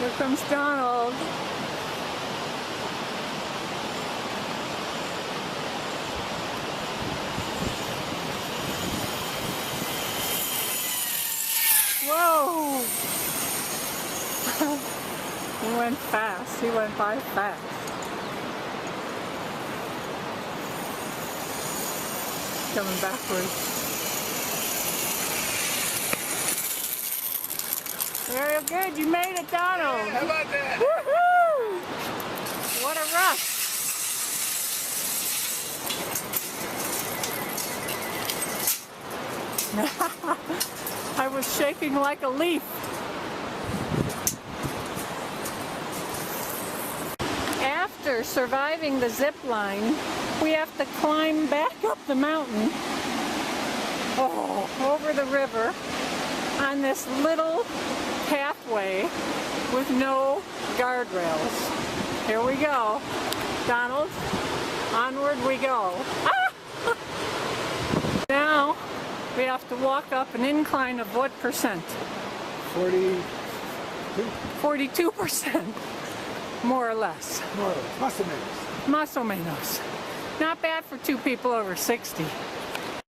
Here comes Donald. Whoa! He went fast. He went by fast. Coming backwards. Very good. You made it, Donald. Yeah, how about that? Woohoo! What a rush. I was shaking like a leaf. After surviving the zip line, we have to climb back up the mountain, over the river, on this little pathway with no guardrails. Here we go. Donald, onward we go. Ah! Now we have to walk up an incline of what percent? 42. 42%, more or less. More or less. Más o menos. Más o menos. Not bad for two people over 60.